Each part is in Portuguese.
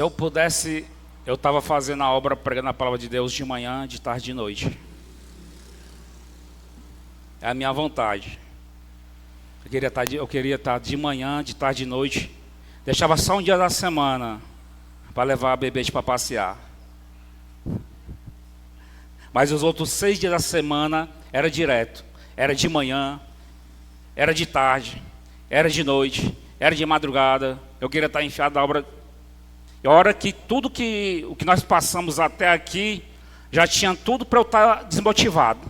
Eu pudesse, eu estava fazendo a obra, pregando a palavra de Deus de manhã, de tarde e de noite. É a minha vontade. Eu queria estar de manhã, de tarde e de noite. Deixava só um dia da semana para levar a bebê para passear. Mas os outros 6 dias da semana era direto. Era de manhã, era de tarde, era de noite, era de madrugada. Eu queria estar enfiado na obra. E a hora que o que nós passamos até aqui, já tinha tudo para eu estar desmotivado.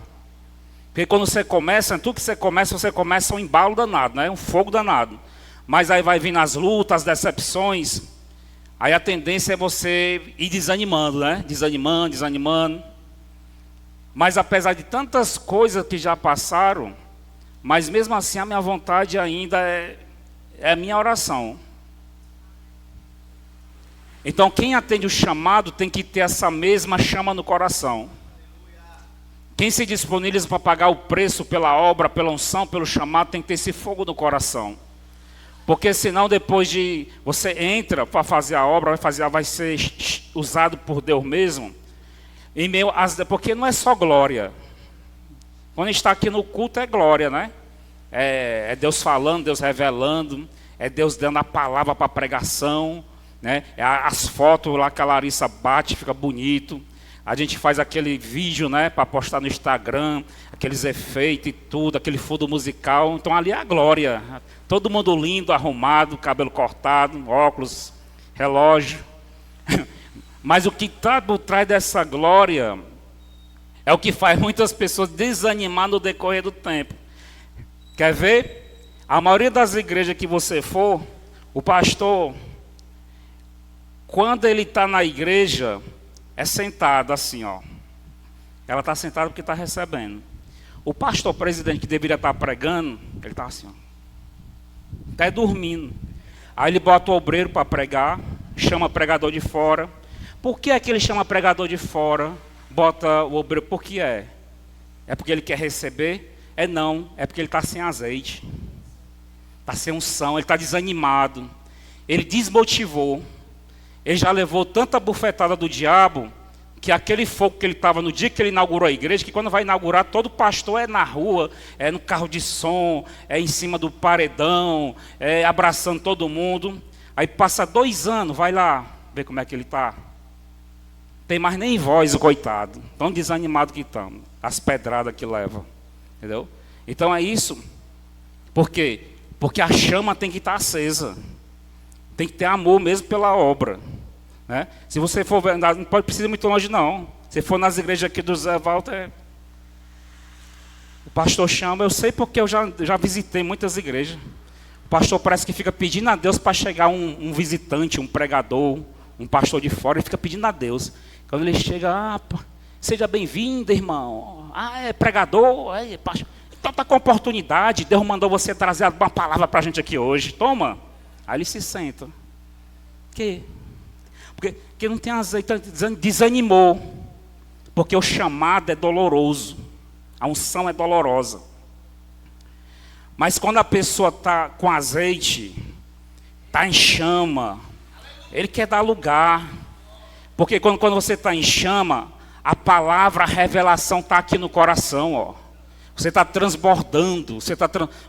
Porque quando você começa, tudo que você começa um embalo danado, né? Um fogo danado. Mas aí vai vir as lutas, as decepções. Aí a tendência é você ir desanimando, né? Desanimando. Mas apesar de tantas coisas que já passaram, mas mesmo assim a minha vontade ainda é a minha oração. Então quem atende o chamado tem que ter essa mesma chama no coração. Quem se disponibiliza para pagar o preço pela obra, pela unção, pelo chamado, tem que ter esse fogo no coração. Porque senão depois de você entra para fazer a obra, vai ser usado por Deus mesmo. Porque não é só glória. Quando a gente está aqui no culto é glória, né? É Deus falando, Deus revelando, é Deus dando a palavra para a pregação, né? As fotos lá que a Larissa bate, fica bonito. A gente faz aquele vídeo, né, para postar no Instagram, aqueles efeitos e tudo, aquele fundo musical. Então ali é a glória. Todo mundo lindo, arrumado, cabelo cortado, óculos, relógio. Mas o que está por trás dessa glória é o que faz muitas pessoas desanimar no decorrer do tempo. Quer ver? A maioria das igrejas que você for, o pastor, quando ele está na igreja, é sentado assim, ó. Ela está sentada porque está recebendo. O pastor presidente que deveria estar pregando, ele está assim, ó. Está dormindo. Aí ele bota o obreiro para pregar, chama o pregador de fora. Por que é que ele chama o pregador de fora, bota o obreiro? Por que é? É porque ele quer receber? Não, é porque ele está sem azeite. Está sem unção, ele está desanimado. Ele desmotivou. Ele já levou tanta bufetada do diabo, que aquele fogo que ele estava no dia que ele inaugurou a igreja, que quando vai inaugurar, todo pastor é na rua, é no carro de som, é em cima do paredão, é abraçando todo mundo. Aí passa 2 anos, vai lá ver como é que ele está. Tem mais nem voz, o coitado. Tão desanimado que estamos. As pedradas que leva. Entendeu? Então é isso. Por quê? Porque a chama tem que estar acesa. Tem que ter amor mesmo pela obra. Né? Se você for ver, não precisa ir muito longe não. Se for nas igrejas aqui do Zé Walter, o pastor chama, eu sei porque eu já visitei muitas igrejas. O pastor parece que fica pedindo a Deus para chegar um visitante, um pregador, um pastor de fora, ele fica pedindo a Deus. Quando ele chega, seja bem-vindo, irmão. É pregador, pastor. Então está com oportunidade, Deus mandou você trazer uma palavra para a gente aqui hoje. Toma. Aí ele se senta. Porque não tem azeite, desanimou. Porque o chamado é doloroso. A unção é dolorosa. Mas quando a pessoa está com azeite, está em chama, ele quer dar lugar. Porque quando você está em chama, a palavra, a revelação está aqui no coração, ó. Você está transbordando,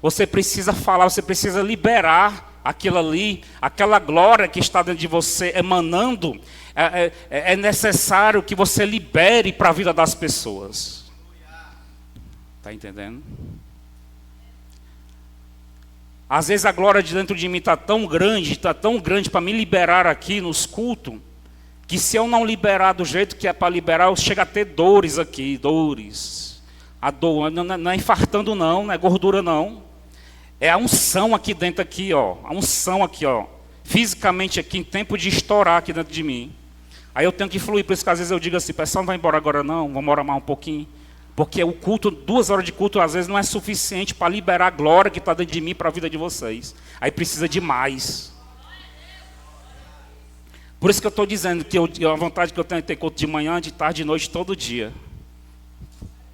você precisa falar, você precisa liberar aquilo ali, aquela glória que está dentro de você emanando. É necessário que você libere para a vida das pessoas. Está entendendo? Às vezes a glória de dentro de mim está tão grande para me liberar aqui nos cultos, que se eu não liberar do jeito que é para liberar, eu chego a ter dores aqui, dores. A dor não é infartando não é gordura não. É a unção aqui dentro, aqui, ó. A unção aqui, ó. Fisicamente aqui, em tempo de estourar aqui dentro de mim. Aí eu tenho que fluir, por isso que às vezes eu digo assim, pessoal, não vai embora agora não, vamos orar mais um pouquinho. Porque o culto, 2 horas de culto, às vezes não é suficiente para liberar a glória que está dentro de mim para a vida de vocês. Aí precisa de mais. Por isso que eu estou dizendo que a vontade que eu tenho é ter culto de manhã, de tarde, de noite, todo dia.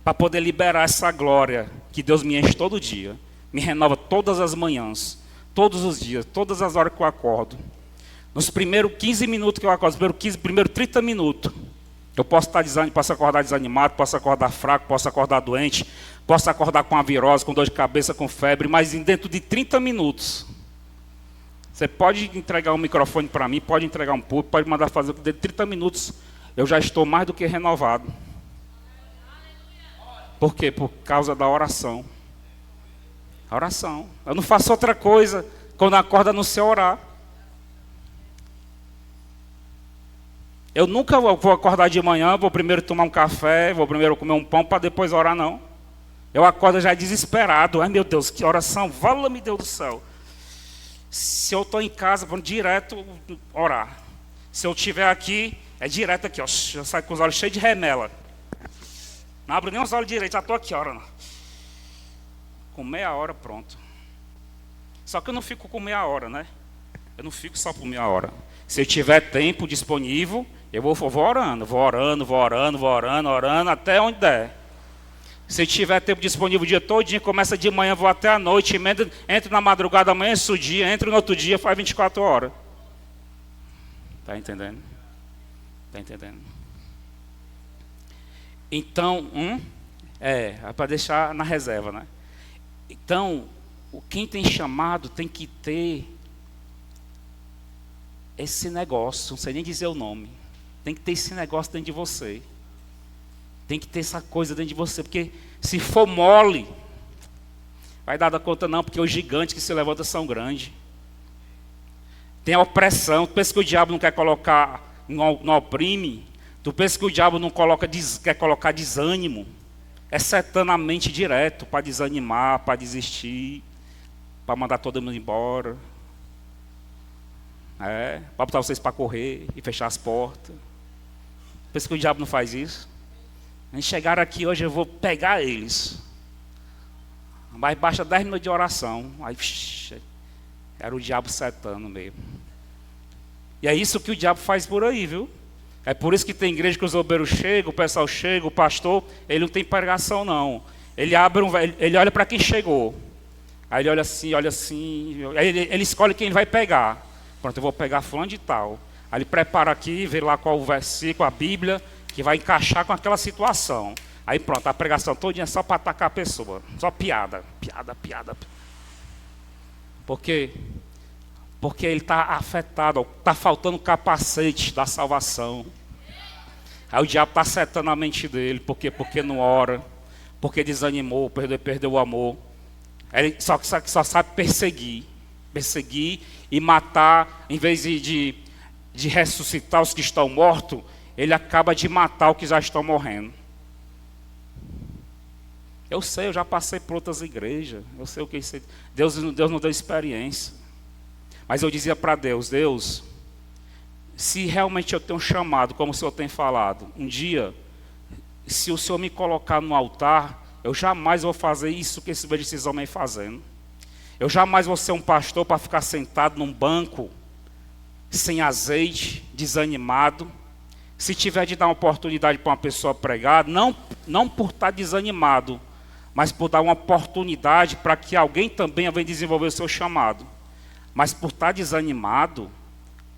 Para poder liberar essa glória que Deus me enche todo dia. Me renova todas as manhãs, todos os dias, todas as horas que eu acordo. Nos primeiros 15 minutos que eu acordo, primeiros 30 minutos, eu posso acordar desanimado, posso acordar fraco, posso acordar doente, posso acordar com uma virose, com dor de cabeça, com febre, mas dentro de 30 minutos, você pode entregar um microfone para mim, pode entregar um púlpito, pode mandar fazer, dentro de 30 minutos, eu já estou mais do que renovado. Por quê? Por causa da oração. A oração. Eu não faço outra coisa quando acordo a não ser orar. Eu nunca vou acordar de manhã, vou primeiro tomar um café, vou primeiro comer um pão para depois orar, não. Eu acordo já desesperado. Ai, meu Deus, que oração, vala-me Deus do céu. Se eu estou em casa, vou direto orar. Se eu estiver aqui, é direto aqui, ó. Eu saio com os olhos cheios de remela. Não abro nem os olhos direito, já estou aqui orando. Com meia hora, pronto. Só que eu não fico com meia hora, né? Eu não fico só por meia hora. Se eu tiver tempo disponível, eu vou orando, até onde der. Se tiver tempo disponível o dia todinho, começa de manhã, vou até a noite, entro na madrugada, amanhece o dia, entro no outro dia, faz 24 horas. Está entendendo? Está entendendo? Então, é para deixar na reserva, né? Então, quem tem chamado tem que ter esse negócio, não sei nem dizer o nome. Tem que ter esse negócio dentro de você. Tem que ter essa coisa dentro de você, porque se for mole, vai dar conta não, porque os gigantes que se levantam são grandes. Tem a opressão, tu pensa que o diabo não quer colocar, não oprime, tu pensa que o diabo não quer colocar desânimo, é setando a mente direto, para desanimar, para desistir, para mandar todo mundo embora, para botar vocês para correr e fechar as portas. Pensa que o diabo não faz isso? A gente chegar aqui hoje, eu vou pegar eles. Mas basta 10 minutos de oração. Aí, era o diabo setando mesmo. E é isso que o diabo faz por aí, viu? É por isso que tem igreja que os obreiros chegam, o pessoal chega, o pastor, ele não tem pregação não. Ele ele olha para quem chegou. Aí ele olha assim, aí ele escolhe quem ele vai pegar. Pronto, eu vou pegar fulano de tal. Aí ele prepara aqui, vê lá qual o versículo, a Bíblia, que vai encaixar com aquela situação. Aí pronto, a pregação toda é só para atacar a pessoa. Só piada. Por quê? Porque ele está afetado, está faltando o capacete da salvação. Aí o diabo está acertando a mente dele. Por quê? Porque não ora, porque desanimou, perdeu o amor. Ele só sabe perseguir e matar, em vez de ressuscitar os que estão mortos, ele acaba de matar os que já estão morrendo. Eu sei, eu já passei por outras igrejas, eu sei o que é isso. Deus não deu experiência. Mas eu dizia para Deus, se realmente eu tenho um chamado, como o Senhor tem falado, um dia, se o Senhor me colocar no altar, eu jamais vou fazer isso que esses homens fazendo. Eu jamais vou ser um pastor para ficar sentado num banco, sem azeite, desanimado. Se tiver de dar uma oportunidade para uma pessoa pregar, não por estar desanimado, mas por dar uma oportunidade para que alguém também venha desenvolver o seu chamado. Mas por estar desanimado,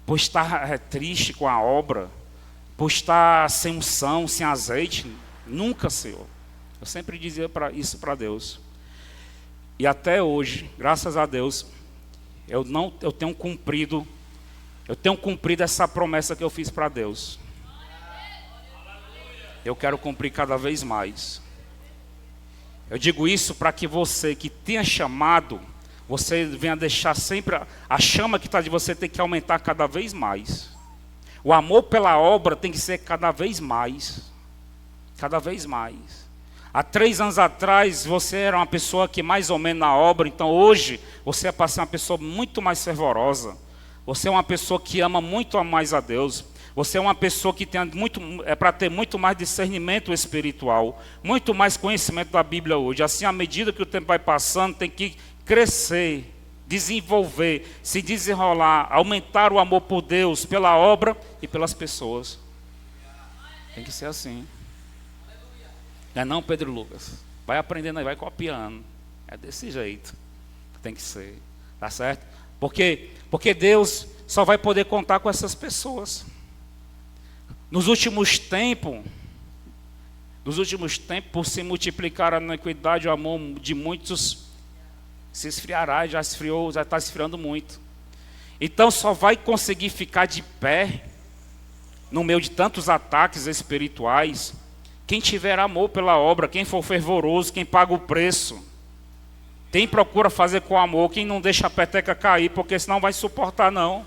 por estar triste com a obra, por estar sem unção, sem azeite, nunca, Senhor. Eu sempre dizia isso para Deus. E até hoje, graças a Deus, eu tenho cumprido essa promessa que eu fiz para Deus. Eu quero cumprir cada vez mais. Eu digo isso para que você que tenha chamado, você venha deixar sempre a chama que está de você tem que aumentar cada vez mais. O amor pela obra tem que ser cada vez mais. Cada vez mais. Há 3 anos atrás, você era uma pessoa que mais ou menos na obra, então hoje você é para ser uma pessoa muito mais fervorosa. Você é uma pessoa que ama muito mais a Deus. Você é uma pessoa que é para ter muito mais discernimento espiritual, muito mais conhecimento da Bíblia hoje. Assim, à medida que o tempo vai passando, tem que crescer, desenvolver, se desenrolar, aumentar o amor por Deus, pela obra e pelas pessoas. Tem que ser assim. Não é não, Pedro Lucas? Vai aprendendo aí, vai copiando. É desse jeito que tem que ser. Tá certo? Porque Deus só vai poder contar com essas pessoas. Nos últimos tempos, por se multiplicar a iniquidade, o amor de muitos se esfriará, já esfriou, já está esfriando muito. Então só vai conseguir ficar de pé no meio de tantos ataques espirituais quem tiver amor pela obra, quem for fervoroso, quem paga o preço, quem procura fazer com amor, quem não deixa a peteca cair, porque senão não vai suportar não.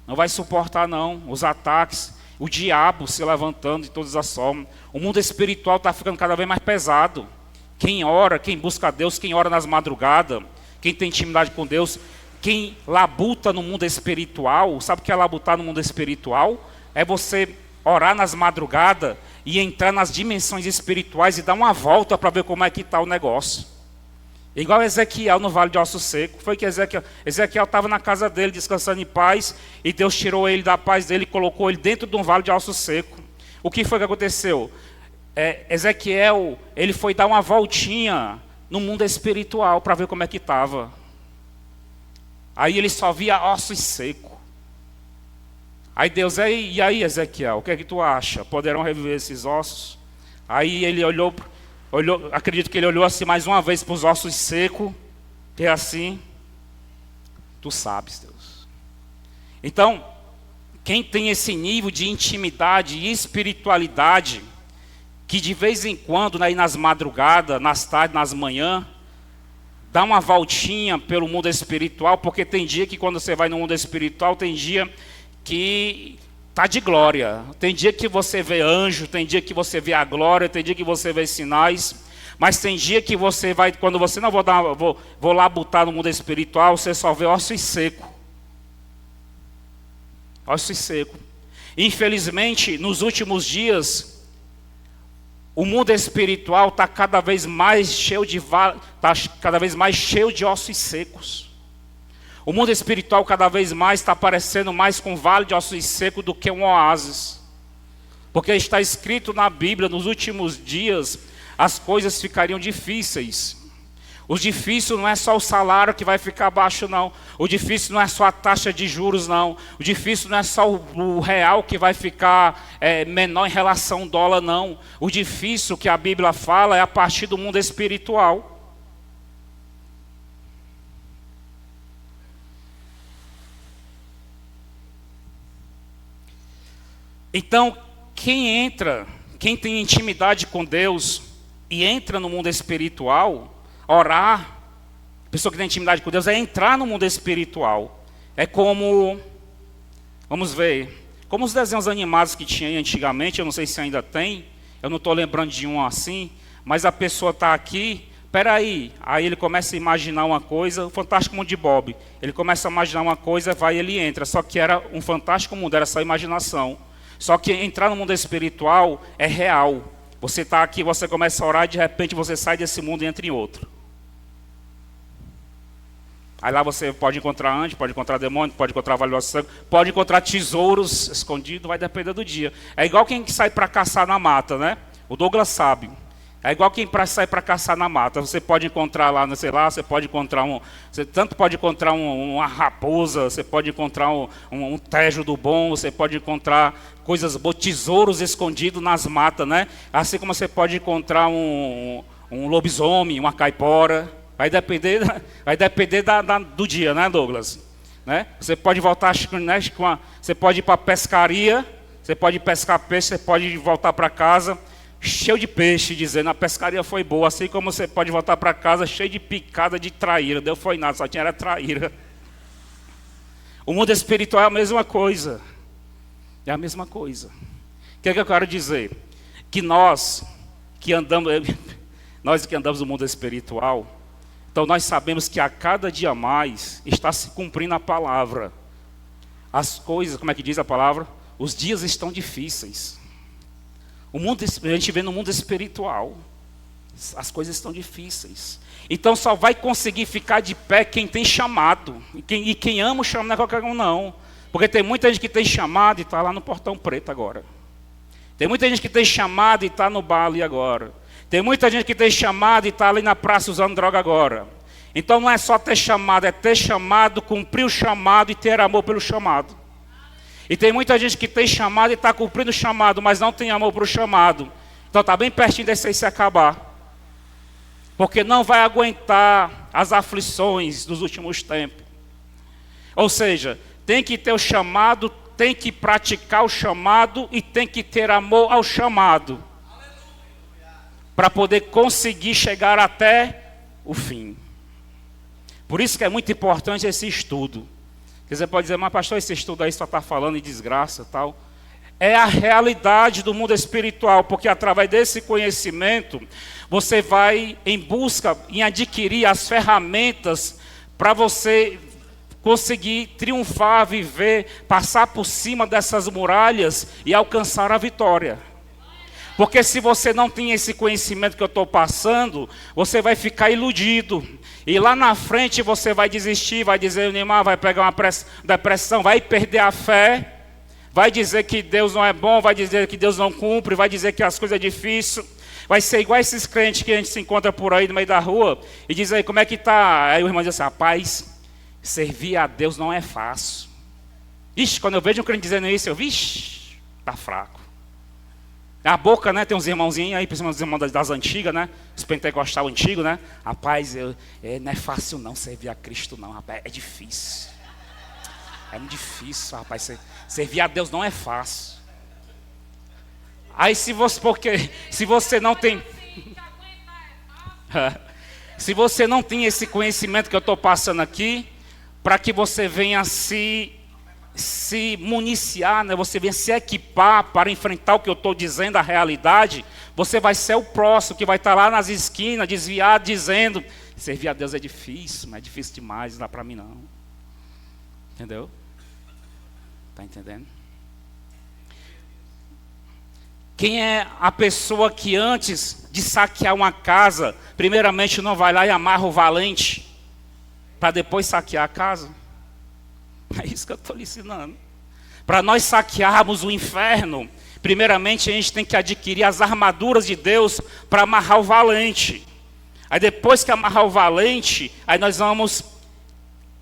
Não vai suportar não os ataques, o diabo se levantando de todas as formas. O mundo espiritual está ficando cada vez mais pesado. Quem ora, quem busca a Deus, quem ora nas madrugadas, quem tem intimidade com Deus, quem labuta no mundo espiritual, sabe o que é labutar no mundo espiritual? É você orar nas madrugadas e entrar nas dimensões espirituais e dar uma volta para ver como é que está o negócio. Igual Ezequiel no Vale de Ossos Secos. Foi que Ezequiel estava na casa dele, descansando em paz, e Deus tirou ele da paz dele e colocou ele dentro de um vale de ossos secos. O que foi que aconteceu? Ezequiel, ele foi dar uma voltinha no mundo espiritual para ver como é que estava. Aí ele só via ossos secos. Aí Deus, e aí Ezequiel, o que é que tu acha? Poderão reviver esses ossos? Aí ele olhou, acredito que ele olhou assim mais uma vez para os ossos secos, que é assim, tu sabes, Deus. Então, quem tem esse nível de intimidade e espiritualidade, que de vez em quando, aí nas madrugadas, nas tardes, nas manhãs, dá uma voltinha pelo mundo espiritual, porque tem dia que quando você vai no mundo espiritual, tem dia que está de glória. Tem dia que você vê anjo, tem dia que você vê a glória, tem dia que você vê sinais, mas tem dia que você vai, quando você não vou lá botar no mundo espiritual, você só vê ossos secos. Ossos secos. Infelizmente, nos últimos dias, o mundo espiritual está cada vez mais cheio de ossos secos. O mundo espiritual cada vez mais está parecendo mais com um vale de ossos secos do que um oásis. Porque está escrito na Bíblia, nos últimos dias, as coisas ficariam difíceis. O difícil não é só o salário que vai ficar baixo, não. O difícil não é só a taxa de juros, não. O difícil não é só o real que vai ficar menor em relação ao dólar, não. O difícil que a Bíblia fala é a partir do mundo espiritual. Então, quem tem intimidade com Deus e entra no mundo espiritual, orar, pessoa que tem intimidade com Deus, é entrar no mundo espiritual. É como, vamos ver, como os desenhos animados que tinha aí antigamente, eu não sei se ainda tem, eu não estou lembrando de um assim, mas a pessoa está aqui, aí ele começa a imaginar uma coisa, o Fantástico Mundo de Bob, ele começa a imaginar uma coisa, ele entra, só que era um fantástico mundo, era só imaginação. Só que entrar no mundo espiritual é real. Você está aqui, você começa a orar e de repente você sai desse mundo e entra em outro. Aí lá você pode encontrar anjo, pode encontrar demônio, pode encontrar valioso sangue, pode encontrar tesouros escondidos, vai depender do dia. É igual quem sai para caçar na mata, né? O Douglas sabe. É igual quem sai para caçar na mata. Você pode encontrar lá, sei lá, você pode encontrar você tanto pode encontrar uma raposa, você pode encontrar um tejo do bom, você pode encontrar coisas, tesouros escondidos nas matas, né? Assim como você pode encontrar um lobisomem, uma caipora. Vai depender do dia, né, Douglas? Né? Você pode voltar, né, você pode ir para a pescaria, você pode pescar peixe, você pode voltar para casa cheio de peixe, dizendo a pescaria foi boa, assim como você pode voltar para casa cheio de picada de traíra. Deu foi nada, só tinha era traíra. O mundo espiritual é a mesma coisa. É a mesma coisa. O que é que eu quero dizer? Que nós que andamos no mundo espiritual, então nós sabemos que a cada dia mais está se cumprindo a palavra. As coisas, como é que diz a palavra? Os dias estão difíceis. A gente vê no mundo espiritual, as coisas estão difíceis. Então só vai conseguir ficar de pé quem tem chamado. E quem ama o chamado não é qualquer um, não. Porque tem muita gente que tem chamado e está lá no Portão Preto agora. Tem muita gente que tem chamado e está no bar ali agora. Tem muita gente que tem chamado e está ali na praça usando droga agora. Então não é só ter chamado, é ter chamado, cumprir o chamado e ter amor pelo chamado. E tem muita gente que tem chamado e está cumprindo o chamado, mas não tem amor para o chamado. Então está bem pertinho desse aí se acabar. Porque não vai aguentar as aflições dos últimos tempos. Ou seja, tem que ter o chamado, tem que praticar o chamado e tem que ter amor ao chamado. Para poder conseguir chegar até o fim. Por isso que é muito importante esse estudo. Você pode dizer, mas pastor, esse estudo aí só está falando em desgraça e tal. É a realidade do mundo espiritual, porque através desse conhecimento, você vai em busca, em adquirir as ferramentas para você conseguir triunfar, viver, passar por cima dessas muralhas e alcançar a vitória. Porque se você não tem esse conhecimento que eu estou passando, você vai ficar iludido. E lá na frente você vai desistir, vai dizer, Neymar, vai pegar uma depressão, vai perder a fé. Vai dizer que Deus não é bom, vai dizer que Deus não cumpre, vai dizer que as coisas são difíceis. Vai ser igual esses crentes que a gente se encontra por aí no meio da rua e diz aí, como é que está? Aí o irmão diz assim, rapaz, servir a Deus não é fácil. Ixi, quando eu vejo um crente dizendo isso, eu, vixe, está fraco. A boca, né, tem uns irmãozinhos aí, principalmente os irmãos das antigas, né, os pentecostais antigos, né, rapaz, não é fácil não servir a Cristo não, rapaz, é difícil. É muito difícil, rapaz, servir a Deus não é fácil. Aí se você não tem... Se você não tem esse conhecimento que eu estou passando aqui, para que você venha se municiar, né? Você venha se equipar para enfrentar o que eu estou dizendo, a realidade, você vai ser o próximo que vai estar lá nas esquinas, desviado, dizendo, servir a Deus é difícil, mas é difícil demais, não dá para mim não. Entendeu? Está entendendo? Quem é a pessoa que antes de saquear uma casa, primeiramente não vai lá e amarra o valente, para depois saquear a casa? É isso que eu estou lhe ensinando. Para nós saquearmos o inferno, primeiramente a gente tem que adquirir as armaduras de Deus para amarrar o valente. Aí depois que amarrar o valente, aí nós vamos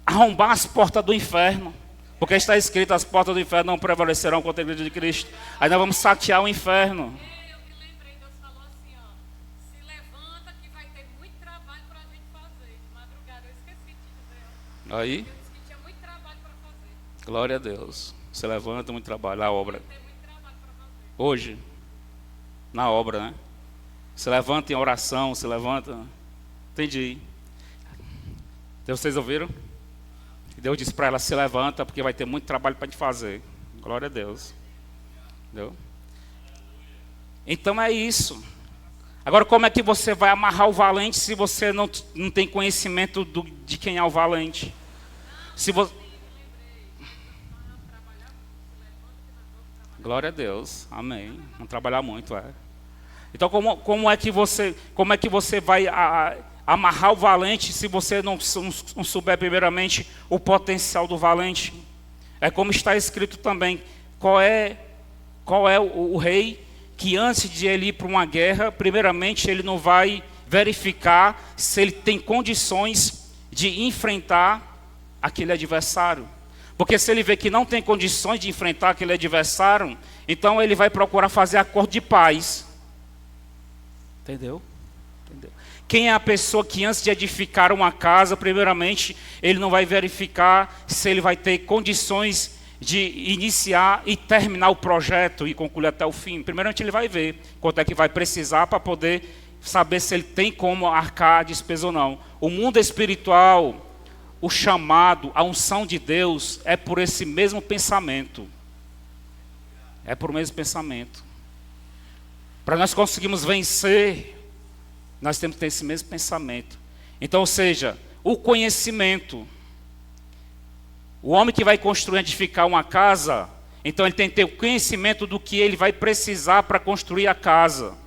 arrombar as portas do inferno. Porque está escrito, as portas do inferno não prevalecerão contra a igreja de Cristo. Aí nós vamos saquear o inferno. Eu me lembrei, Deus falou assim, ó, se levanta que vai ter muito trabalho para a gente fazer. De madrugada, eu esqueci de dizer. Aí, Eu disse que tinha muito trabalho para fazer. glória a Deus. Se levanta, muito trabalho, a obra. Tem muito trabalho para fazer. Hoje, na obra, né? Se levanta em oração, se levanta. Entendi. Então, vocês ouviram? Deus disse para ela, se levanta, porque vai ter muito trabalho para te fazer. Glória a Deus. Entendeu? Então é isso. Agora, como é que você vai amarrar o valente se você não tem conhecimento de quem é o valente? Se você... Glória a Deus. Amém. Vamos trabalhar muito, é. Então, como é que você vai amarrar o valente se você não souber primeiramente o potencial do valente? É como está escrito também, qual é o rei que antes de ele ir para uma guerra, primeiramente ele não vai verificar se ele tem condições de enfrentar aquele adversário. Porque se ele vê que não tem condições de enfrentar aquele adversário, então ele vai procurar fazer acordo de paz. Entendeu? Quem é a pessoa que antes de edificar uma casa, primeiramente, ele não vai verificar se ele vai ter condições de iniciar e terminar o projeto e concluir até o fim. Primeiramente ele vai ver quanto é que vai precisar para poder saber se ele tem como arcar a despesa ou não. O mundo espiritual, o chamado, a unção de Deus é por esse mesmo pensamento. É por mesmo pensamento. Para nós conseguirmos vencer, nós temos que ter esse mesmo pensamento. Então, ou seja, o conhecimento. O homem que vai construir, edificar uma casa, então ele tem que ter o conhecimento do que ele vai precisar para construir a casa.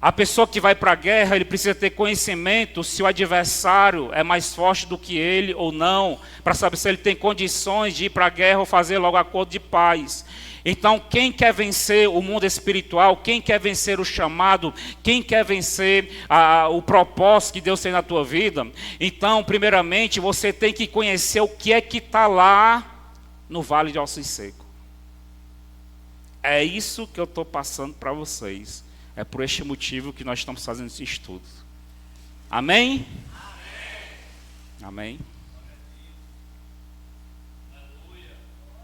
A pessoa que vai para a guerra, ele precisa ter conhecimento se o adversário é mais forte do que ele ou não, para saber se ele tem condições de ir para a guerra ou fazer logo acordo de paz. Então, quem quer vencer o mundo espiritual, quem quer vencer o chamado, quem quer vencer o propósito que Deus tem na tua vida, então, primeiramente, você tem que conhecer o que é que está lá no Vale de Ossos Secos. É isso que eu estou passando para vocês. É por este motivo que nós estamos fazendo esse estudo. Amém? Amém. Amém.